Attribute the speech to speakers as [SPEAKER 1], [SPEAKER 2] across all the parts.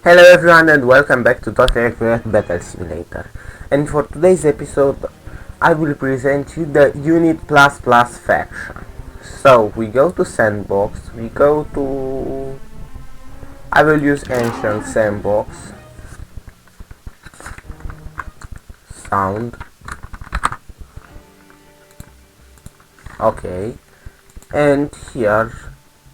[SPEAKER 1] Hello everyone and welcome back to Total Accurate Battle Simulator. And for today's episode I will present you the Unit++ faction. So we go to Sandbox, I will use Ancient Sandbox, Sound, okay, and here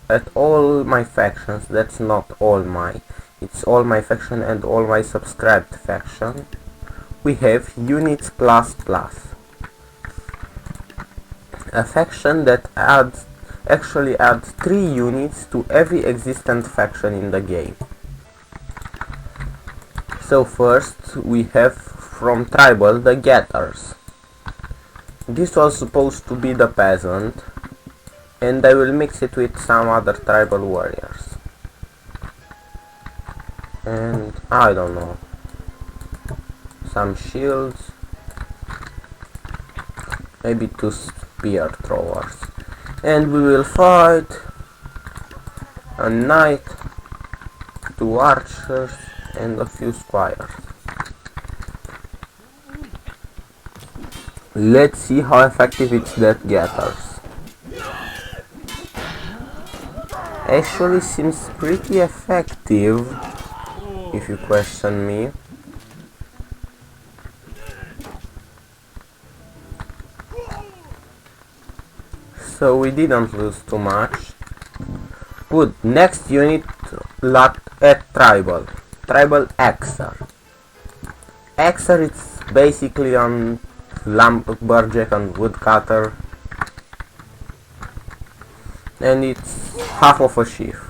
[SPEAKER 1] at all my factions, that's not all my, it's all my faction and all my subscribed faction, we have Units++, a faction that actually adds 3 units to every existent faction in the game. So first we have from Tribal the Getters. This was supposed to be the Peasant, and I will mix it with some other tribal warriors. And I don't know, some shields, maybe 2 spear throwers. And we will fight a knight, 2 archers, and a few squires. Let's see how effective it's that Getters. Actually seems pretty effective, if you question me. So we didn't lose too much. Good, next unit locked at Tribal Axer. Axer is basically on lumberjack and woodcutter, and it's half of a chief.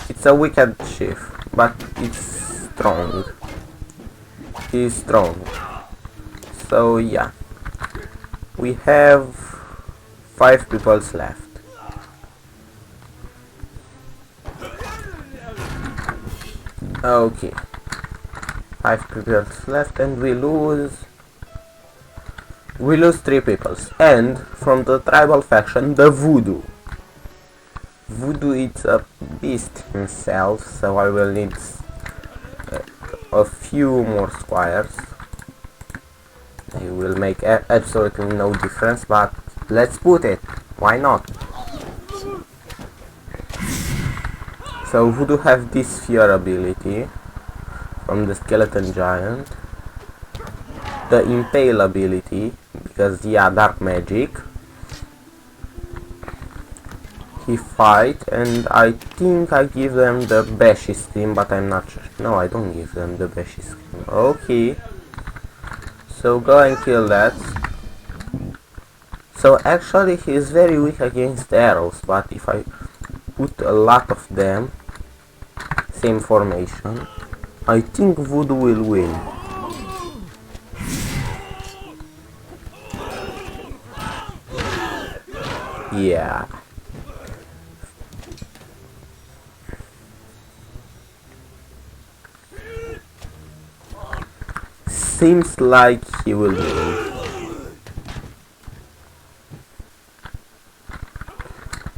[SPEAKER 1] It's a wicked chief, but it's strong. He's strong. So yeah, we have 5 people left. Okay, 5 people left, and we lose 3 people. And from the tribal faction, the Voodoo. Voodoo is a beast himself, so I will need a few more squires. It will make absolutely no difference, but let's put it. Why not? So Voodoo have this fear ability from the skeleton giant, the impale ability, because yeah, dark magic. He fight, and I think I give them the Bashy scheme, but I'm not sure. No, I don't give them the Bashy scheme. Okay, so go and kill that. So actually he is very weak against arrows, but if I put a lot of them, same formation, I think Voodoo will win. Yeah. Seems like he will win.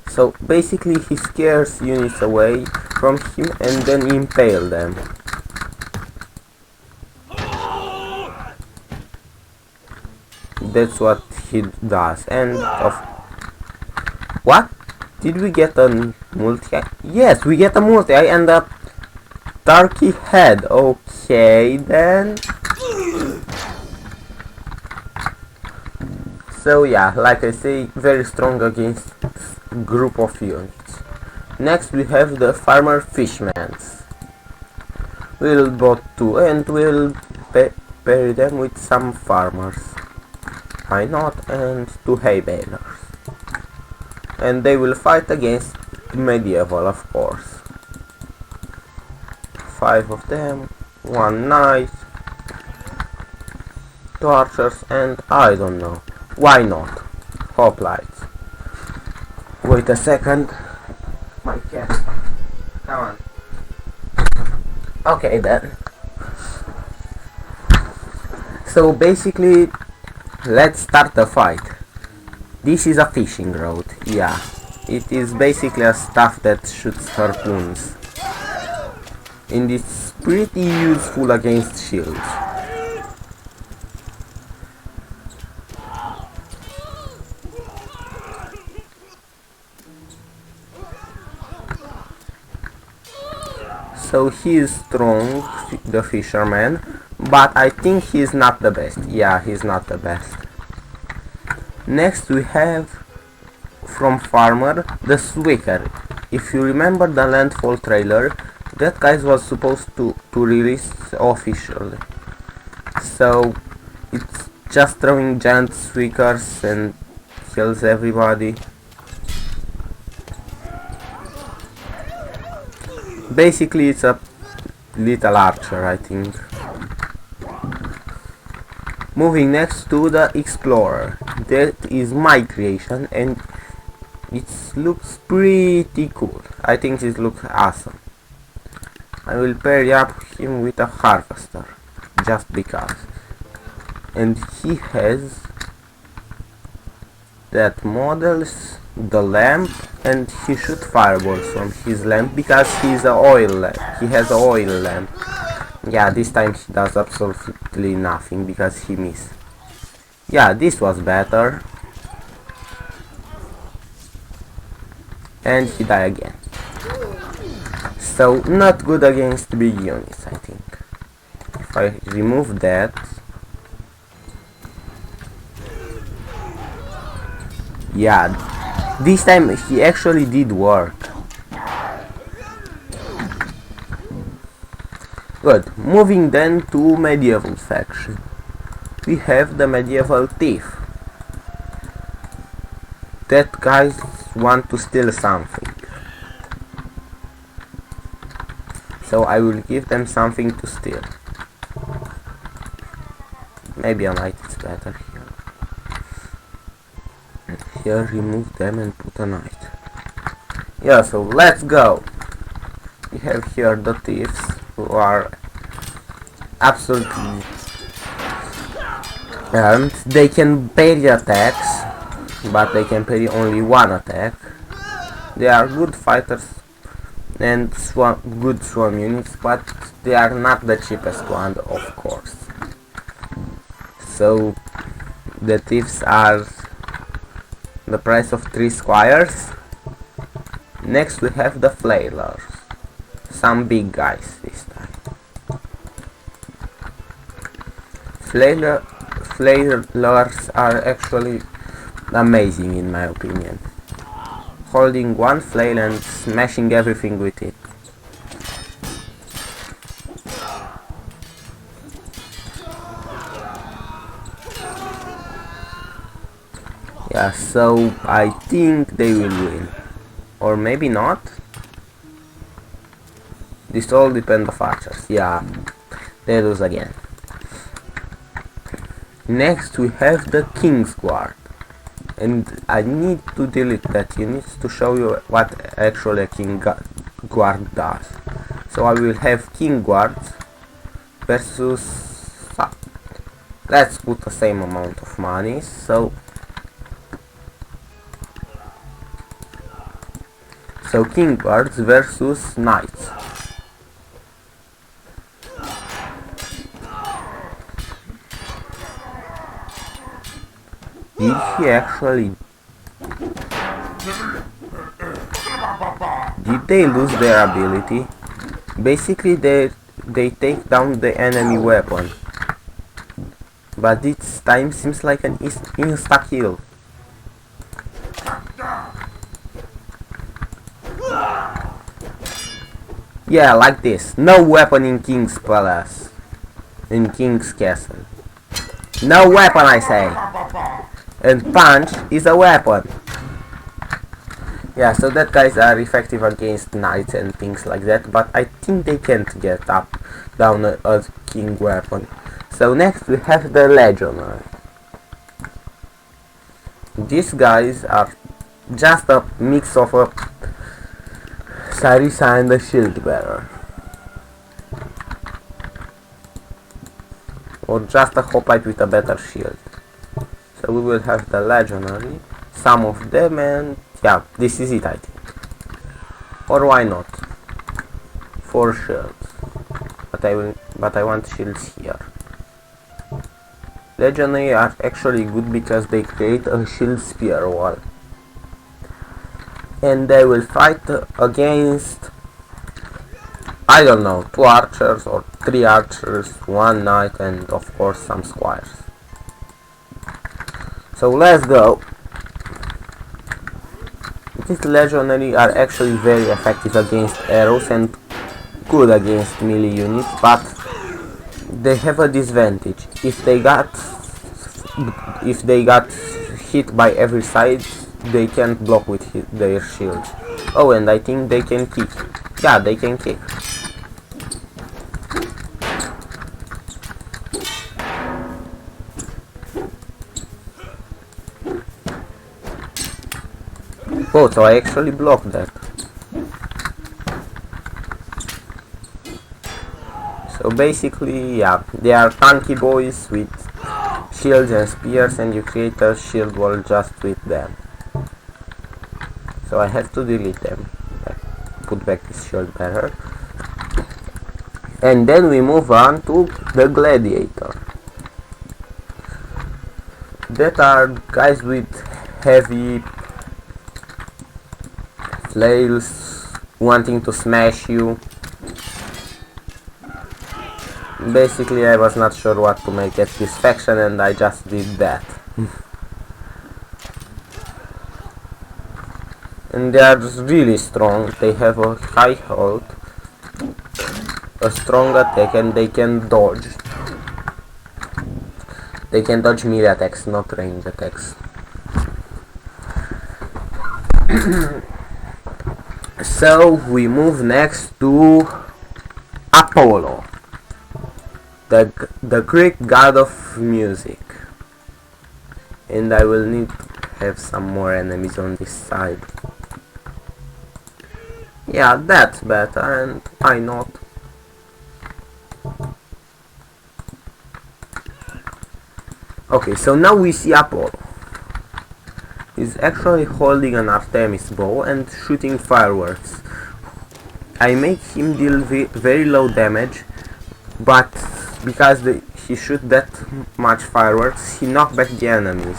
[SPEAKER 1] So basically he scares units away from him and then impale them. That's what he does. And what? Did we get a multi? Yes, we get a multi. I end up turkey head. Okay then. So yeah, like I say, very strong against group of units. Next we have the farmer fishmans. We'll bot 2 and we'll pair them with some farmers. Why not? And 2 hay balers. And they will fight against medieval, of course. 5 of them, 1 knight, 2 archers, and I don't know. Why not? Hoplites. Wait a second. My cat. Come on. Okay then. So basically, let's start the fight. This is a fishing rod. Yeah. It is basically a stuff that shoots harpoons. and it's pretty useful against shields. So he is strong, the fisherman, but I think he's not the best. Yeah, he's not the best. Next we have from farmer the Swicker. If you remember the Landfall trailer, that guy was supposed to release officially. So it's just throwing giant Swickers and kills everybody. Basically it's a little archer, I think. Moving next to the Explorer. That is my creation and it looks pretty cool. I think it looks awesome. I will pair up him with a harvester, just because. And he has that models, the lamp, and he shoots fireballs from his lamp because he's a oil lamp. He has an oil lamp. Yeah, this time he does absolutely nothing because he missed. Yeah, this was better. And he died again. So not good against big units, I think. If I remove that, yeah, this time he actually did work. Good. Moving then to medieval faction. We have the medieval thief. That guys want to steal something. So I will give them something to steal. Maybe a knight is better here. And here remove them and put a knight. Yeah, so let's go. We have here the thieves who are absolutely armed. They can parry attacks, but they can parry only one attack. They are good fighters and good swarm units, but they are not the cheapest one, of course. So the thieves are the price of 3 squires. Next we have the flailers, some big guys this time. Flailers are actually amazing in my opinion. Holding one flail and smashing everything with it. Yeah, so I think they will win. Or maybe not. This all depends on archers. Yeah, they lose again. Next we have the King's Guard. And I need to delete that unit to show you what actually a King Guard does. So I will have King Guards versus... let's put the same amount of money. So King Guards versus Knights. Did he actually... did they lose their ability? Basically they take down the enemy weapon. But this time seems like an insta-kill. Yeah, like this. No weapon in King's Palace. In King's Castle. No weapon, I say. And punch is a weapon. Yeah, so that guys are effective against knights and things like that, but I think they can't get down a king weapon. So next we have the legionary. These guys are just a mix of a Sarisa and a shield bearer. Or just a hoplite with a better shield. So we will have the legionary, some of them, and yeah, this is it I think. Or why not? 4 shields. but I want shields here. Legendary are actually good because they create a shield spear wall. And they will fight against, I don't know, 2 archers or 3 archers, 1 knight, and of course some squires. So let's go. These legendary are actually very effective against arrows and good against melee units, but they have a disadvantage. If they got hit by every side, they can't block with their shields. Oh, and I think they can kick. Yeah, they can kick. Oh, so I actually blocked that. So basically, yeah, they are tanky boys with shields and spears, and you create a shield wall just with them. So I have to delete them. Put back this shield bearer. And then we move on to the gladiator. That are guys with heavy flails wanting to smash you. Basically, I was not sure what to make at this faction, and I just did that. And they are really strong. They have a high health, a strong attack, and they can dodge. They can dodge melee attacks, not ranged attacks. So we move next to Apollo, the Greek god of music. And I will need to have some more enemies on this side. Yeah, that's better, and why not? Okay, so now we see Apollo. He's actually holding an Artemis bow and shooting fireworks. I make him deal very low damage, but because he shoots that much fireworks, he knocks back the enemies.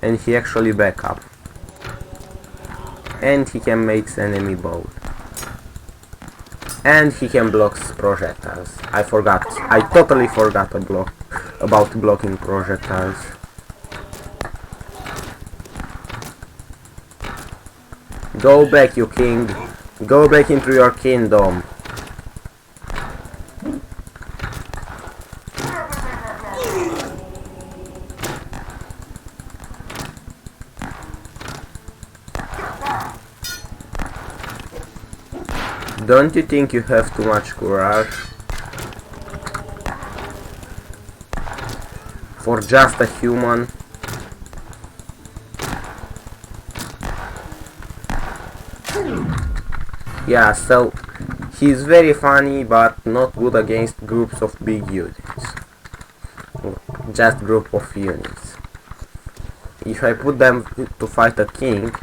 [SPEAKER 1] And he actually back up. And he can make enemy bow. And he can block projectiles. I totally forgot about blocking projectiles. Go back, you king. Go back into your kingdom. Don't you think you have too much courage for just a human? Yeah, so he's very funny but not good against groups of big units. Just group of units. If I put them to fight a king,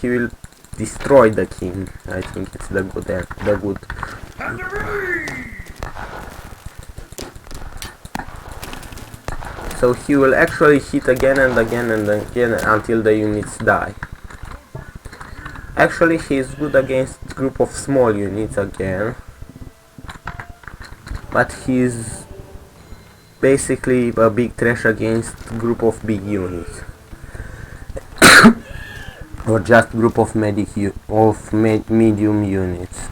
[SPEAKER 1] he will destroy the king. I think it's the good. So he will actually hit again and again and again until the units die. Actually, he is good against a group of small units again, but he is basically a big trash against a group of big units. Or just group of medium units.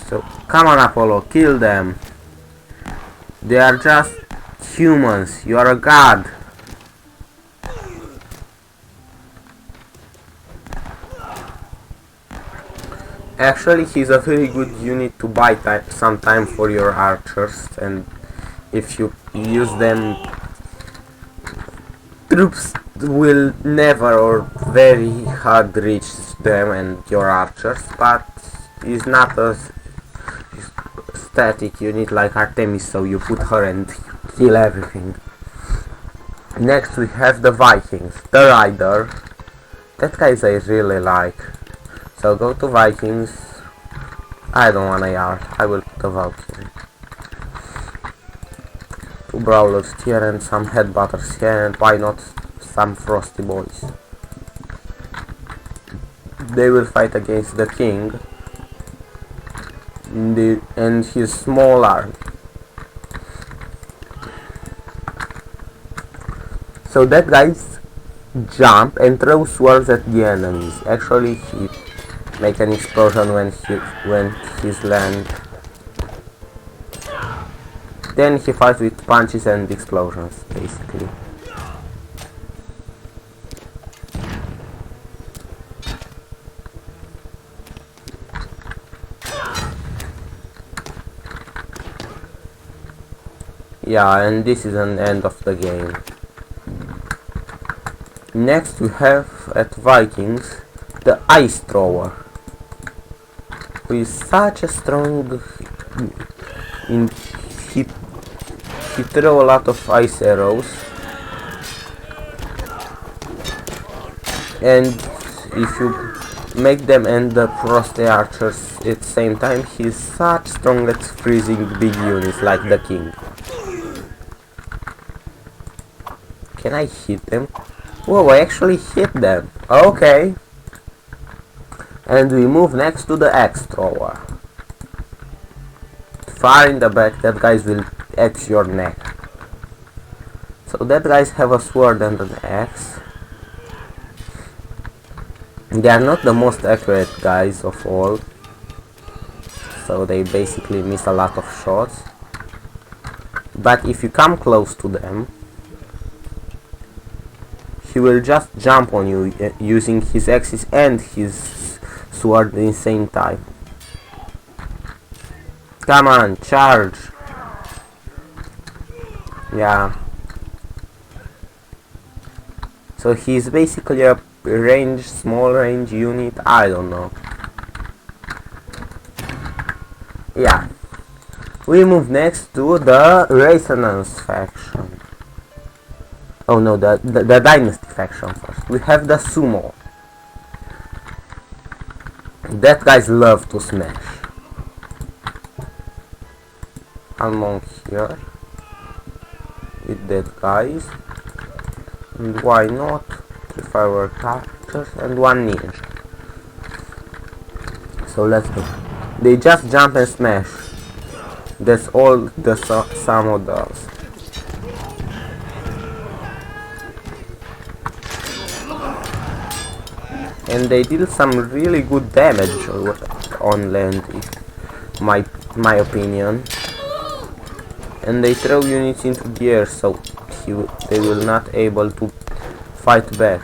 [SPEAKER 1] So come on, Apollo, kill them. They are just humans. You are a god. Actually, he's a very good unit to buy some time for your archers, and if you use them, troops will never or very hard reach them and your archers, but he's not a static unit like Artemis, so you put her and kill everything. Next we have the Vikings, the Rider. That guys I really like. So go to Vikings. I don't want a yard, I will put a Valkyrie. 2 brawlers here and some headbutters here, and why not some frosty boys. They will fight against the king and his small army. So that guys jump and throw swords at the enemies. Actually he make an explosion when he's land. Then he fights with punches and explosions, basically. Yeah, and this is an end of the game. Next we have at Vikings the Ice Thrower, who is such a strong he throw a lot of ice arrows, and if you make them and the frosty archers at the same time, he's such strong at freezing big units like the king. Can I hit them? Whoa, I actually hit them. Okay. And we move next to the Axe Thrower. Far in the back, that guys will axe your neck. So that guys have a sword and an axe. They are not the most accurate guys of all, so they basically miss a lot of shots. But if you come close to them, he will just jump on you using his axes and his sword at the same time. Come on, charge! Yeah. So he's basically a small range unit, I don't know. Yeah. We move next to the Resonance faction. Oh no, the Dynasty faction first. We have the Sumo. That guys love to smash. Among here with that guys, and why not 3 firework characters and 1 ninja. So let's go. They just jump and smash. That's all the Samo does. And they deal some really good damage on land, in my opinion. And they throw units into the air, so they will not able to fight back.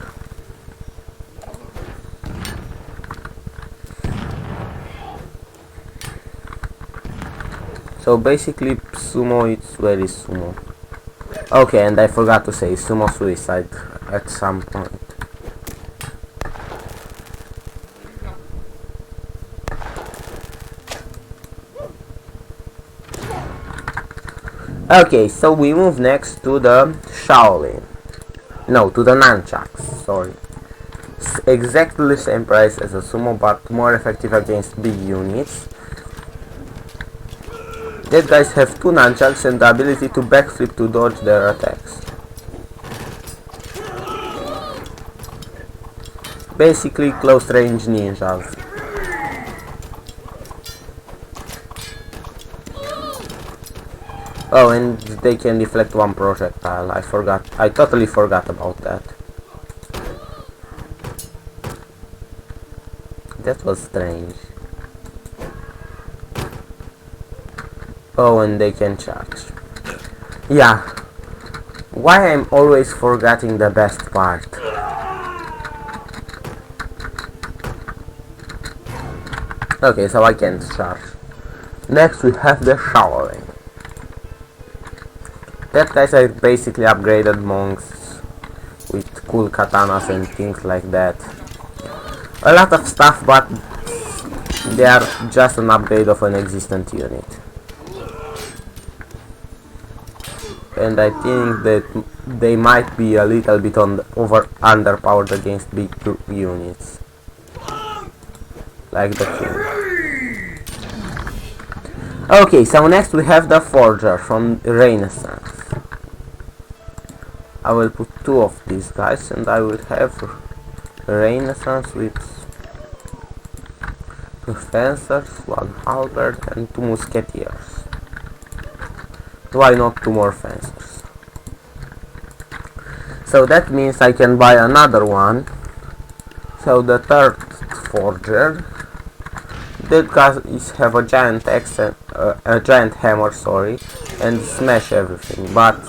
[SPEAKER 1] So basically sumo is very sumo. Okay, and I forgot to say sumo suicide at some point. Okay, so we move next to the Shaolin. No, to the Nunchucks, sorry. Exactly the same price as a sumo, but more effective against big units. These guys have 2 nunchucks and the ability to backflip to dodge their attacks. Basically close range ninjas. Oh, and they can deflect 1 projectile. I totally forgot about that. That was strange. Oh, and they can charge. Yeah. Why I'm always forgetting the best part. Okay, so I can't charge. Next we have the Shaolin. That guys are basically upgraded monks with cool katanas and things like that. A lot of stuff, but they are just an upgrade of an existent unit. and I think that they might be a little bit underpowered against big units, like the king. Okay, so next we have the forger from Renaissance. I will put two of these guys, and I will have Renaissance with two fencers, one halberd, and two musketeers. Why not two more fencers? So that means I can buy another one. So the third forger, that guy have a giant axe and a giant hammer, sorry, and smash everything, but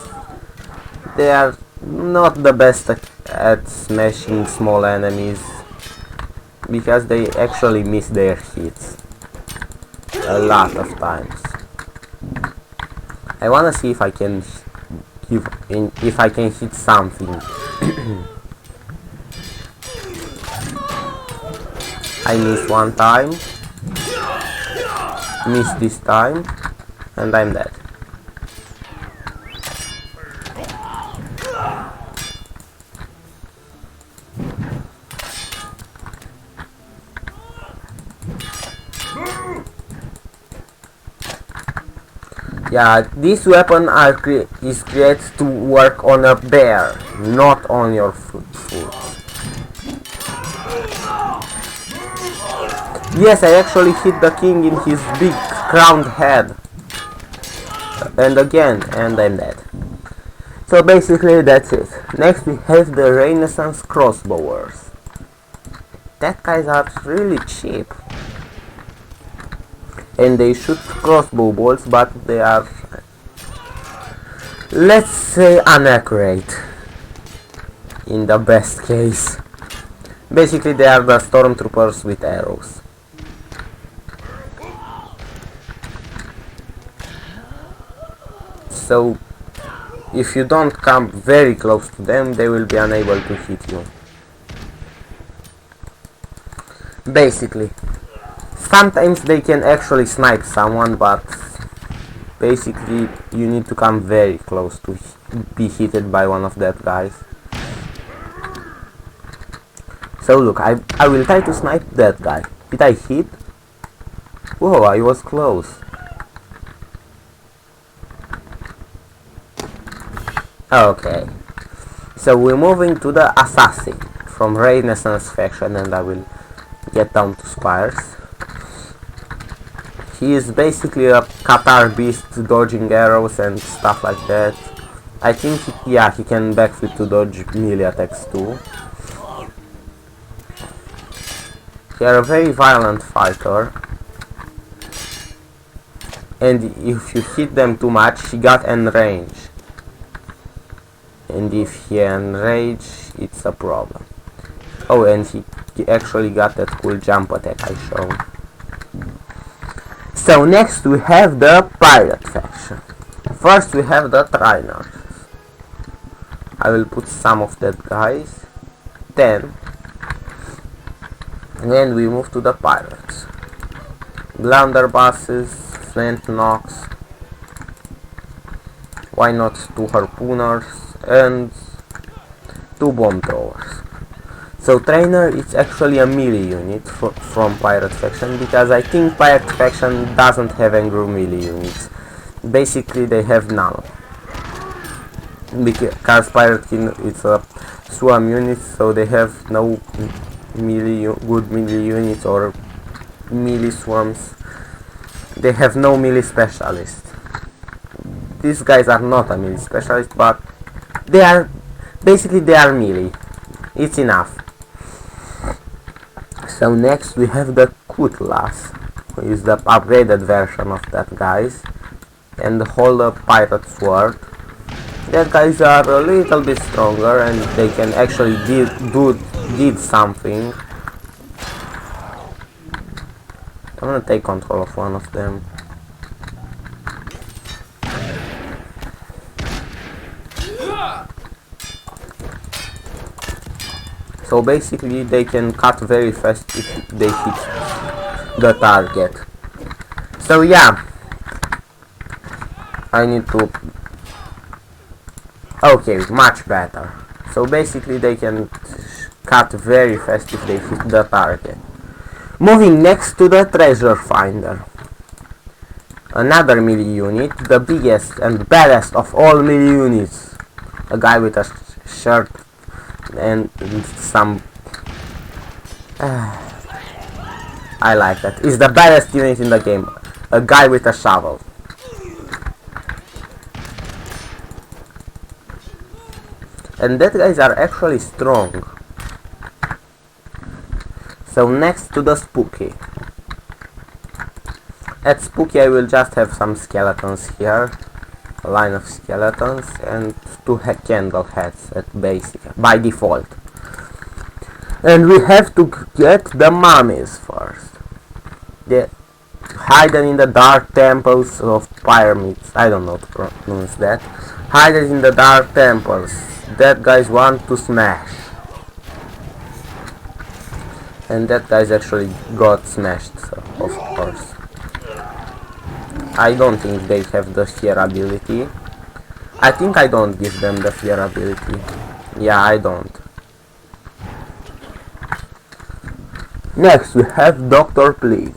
[SPEAKER 1] they are not the best at smashing small enemies because they actually miss their hits a lot of times. I wanna see if I can hit something. I missed one time, missed this time, and I'm dead. Yeah, this weapon is created to work on a bear, not on your foot. Yes, I actually hit the king in his big crowned head. And again, and I'm dead. So basically that's it. Next we have the Renaissance crossbowers. That guys are really cheap. And they shoot crossbow bolts, but they are, let's say, inaccurate in the best case. Basically they are the stormtroopers with arrows. So if you don't come very close to them, they will be unable to hit you. Basically. Sometimes they can actually snipe someone, but basically you need to come very close to be hit by one of that guys. So look, I will try to snipe that guy. Did I hit? Whoa, I was close. Okay. So we're moving to the assassin from Renaissance faction, and I will get down to Spires. He is basically a Qatar beast dodging arrows and stuff like that. I think he can backflip to dodge melee attacks too. They are a very violent fighter. And if you hit them too much, he got enraged. And if he enraged, it's a problem. Oh, and he actually got that cool jump attack I showed. So next we have the pirate faction. First we have the trainers. I will put some of that guys. Then we move to the pirates. Blunderbusses, flint knocks. Why not 2 harpooners and 2 bomb throwers. So trainer is actually a melee unit from pirate faction, because I think pirate faction doesn't have angry melee units. Basically they have none. Because pirate king is a swarm unit, so they have no good melee units or melee swarms. They have no melee specialist. These guys are not a melee specialist, but they are melee. It's enough. So next we have the Cutlass, who is the upgraded version of that guys, and hold a pirate sword. That guys are a little bit stronger and they can actually did something. I'm gonna take control of one of them. So basically they can cut very fast if they hit the target. So yeah, I need to Okay, much better. So basically they can cut very fast if they hit the target. Moving next to the treasure finder. Another melee unit, the biggest and baddest of all melee units. A guy with a shirt and some... I like that. It's the baddest unit in the game. A guy with a shovel. And that guys are actually strong. So next to the spooky. At spooky I will just have some skeletons here. A line of skeletons and two candle heads at basic by default. And we have to get the mummies first. They're hidden in the dark temples of pyramids. I don't know to pronounce that. Hidden in the dark temples. That guys want to smash. And that guys actually got smashed, so of course. I don't think they have the fear ability. I think I don't give them the fear ability. Yeah, I don't. Next we have Dr. Plague.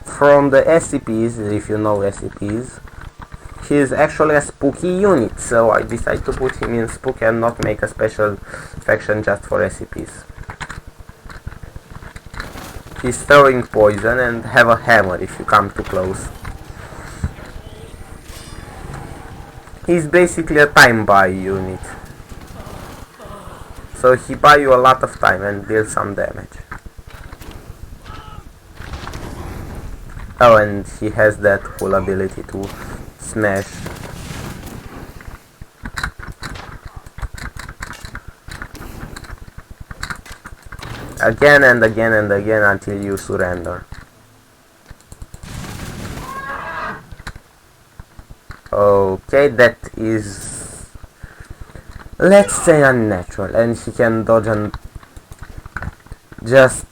[SPEAKER 1] From the SCPs, if you know SCPs, he is actually a spooky unit, so I decided to put him in spooky and not make a special faction just for SCPs. He's throwing poison and have a hammer if you come too close. He's basically a time buy unit. So he buy you a lot of time and deals some damage. Oh, and he has that cool ability to smash. Again and again and again until you surrender. Okay, that is, let's say, unnatural, and he can dodge and just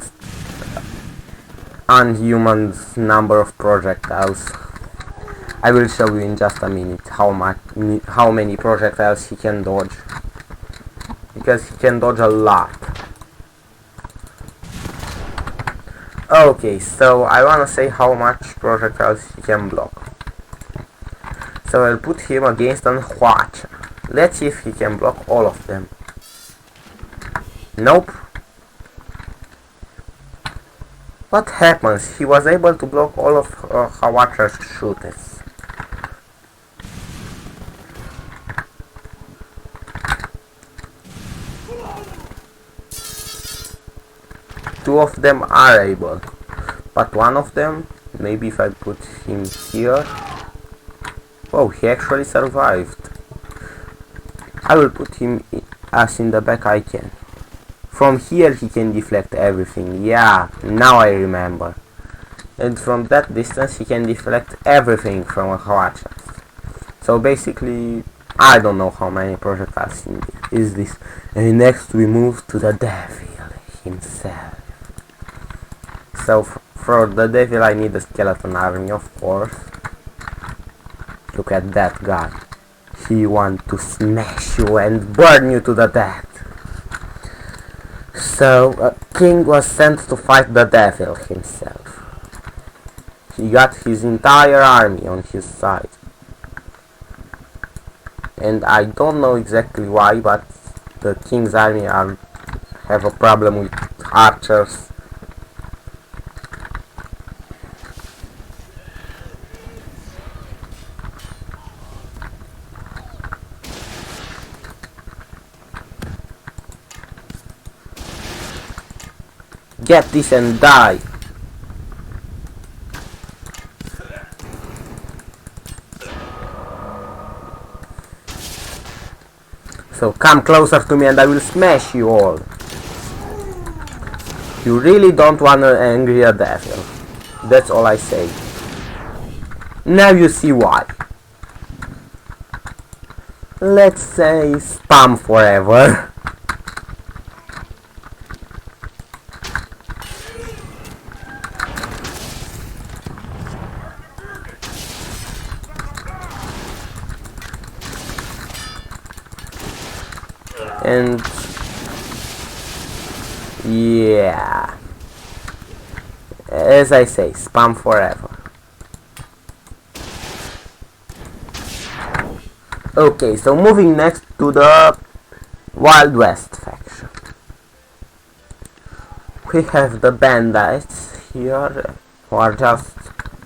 [SPEAKER 1] unhuman number of projectiles. I will show you in just a minute how many projectiles he can dodge, because he can dodge a lot. Okay, so I wanna say how much projectiles he can block. So I'll put him against an Huacha. Let's see if he can block all of them. Nope. What happens? He was able to block all of Huacha's shooters. Two of them are able, but one of them, maybe if I put him here... Oh, he actually survived. I will put him as in the back I can. From here he can deflect everything. Yeah, now I remember. And from that distance he can deflect everything from a Huacha. So basically, I don't know how many projectiles is this. And next we move to the devil himself. So for the devil I need a skeleton army, of course. Look at that guy. He wants to smash you and burn you to the death. So King was sent to fight the devil himself. He got his entire army on his side. And I don't know exactly why, but the King's army have a problem with archers. Get this and die! So come closer to me and I will smash you all. You really don't wanna angry a devil. That's all I say. Now you see why. Let's say spam forever. And yeah, as I say, spam forever. Okay, so moving next to the Wild West faction. We have the bandits here, who are just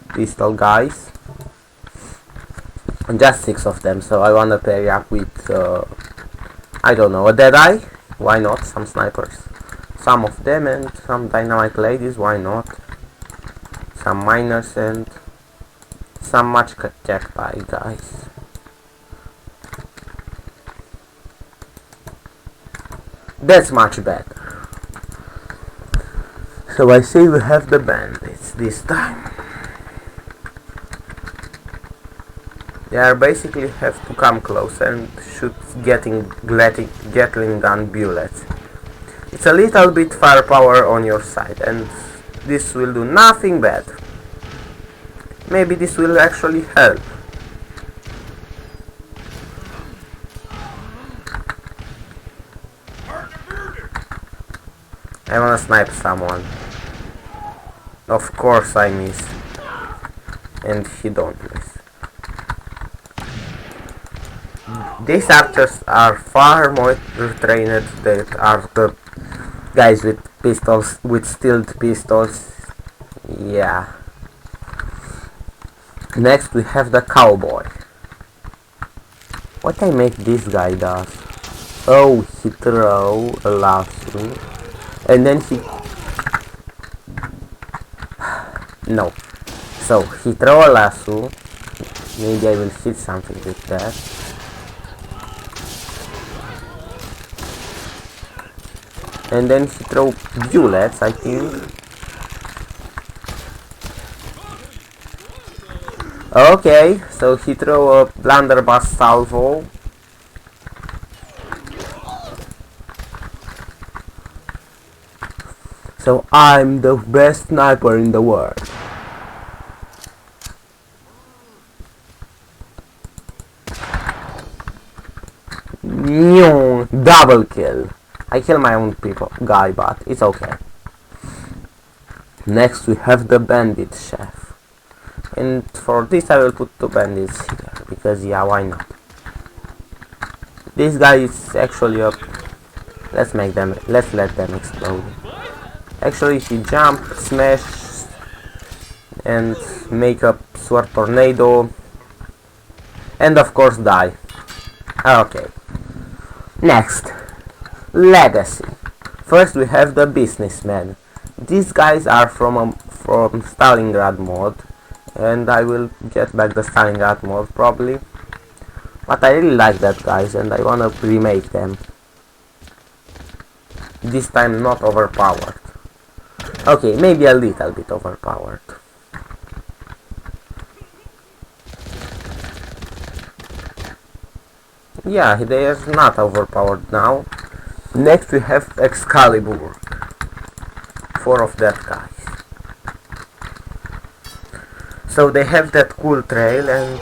[SPEAKER 1] pistol guys. And just 6 of them, so I wanna pair up with, I don't know, a Deadeye? Why not? Some snipers. Some of them and some dynamite ladies, why not? Some miners and some much cacti guys. That's much better. So I say we have the bandits this time. They are basically have to come close and shoot Gatling gun bullets. It's a little bit firepower on your side and this will do nothing bad. Maybe this will actually help. I wanna snipe someone. Of course I miss. And he don't miss. These archers are far more trained than are the guys with pistols, with stealth pistols. Yeah. Next we have the cowboy. What I make this guy does? Oh, he throw a lasso. And then he... No. So, he throw a lasso. Maybe I will hit something with that. And then he throw bullets, I think. Okay, so he throw a blunderbuss salvo. So I'm the best sniper in the world. Double kill. I kill my own guy, but it's okay. Next we have the bandit chef. And for this I will put 2 bandits here, because yeah, why not? This guy is actually a... let's let them explode. Actually he jump, smash, and make a sword tornado, and of course die. Okay. Next, legacy. First we have the businessman. These guys are from Stalingrad mod, and I will get back the Stalingrad mod probably. But I really like that guys, and I wanna remake them. This time not overpowered. Okay, maybe a little bit overpowered. Yeah, they are not overpowered now. Next we have Excalibur. 4 of that guys. So they have that cool trail and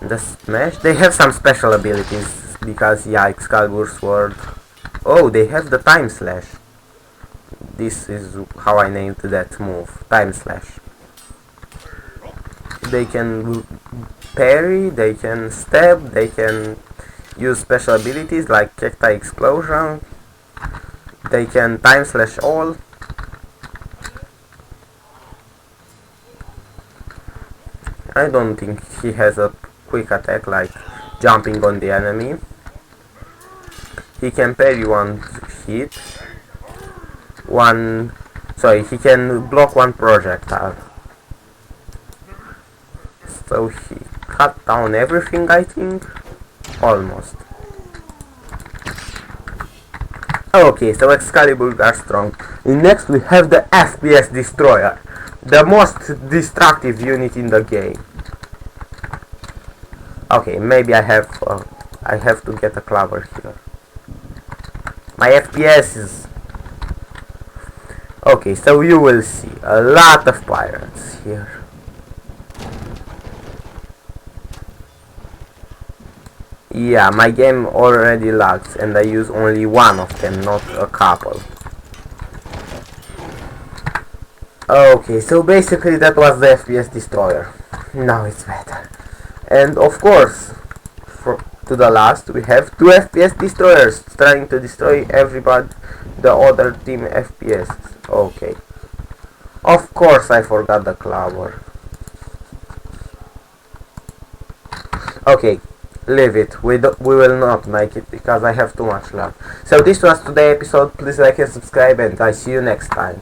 [SPEAKER 1] the smash. They have some special abilities because yeah, Excalibur sword. Oh, they have the time slash. This is how I named that move, time slash. They can parry, they can stab, they can use special abilities like cacti explosion. They can time slash all. I don't think he has a quick attack like jumping on the enemy. He can parry 1 hit. He can block 1 projectile. So he cut down everything, I think. Almost. Okay, so Excalibur are strong. Next we have the FPS Destroyer, the most destructive unit in the game. Okay, maybe I have to get a clover here. My FPS is... Okay, so you will see a lot of pirates here. Yeah, my game already lags and I use only one of them, not a couple. Okay, so basically that was the FPS destroyer. Now it's better. And of course, to the last we have two FPS destroyers trying to destroy everybody, the other team FPS. Okay. Of course I forgot the clover. Okay, leave it. We will not make it because I have too much luck. So this was today's episode. Please like and subscribe and I see you next time.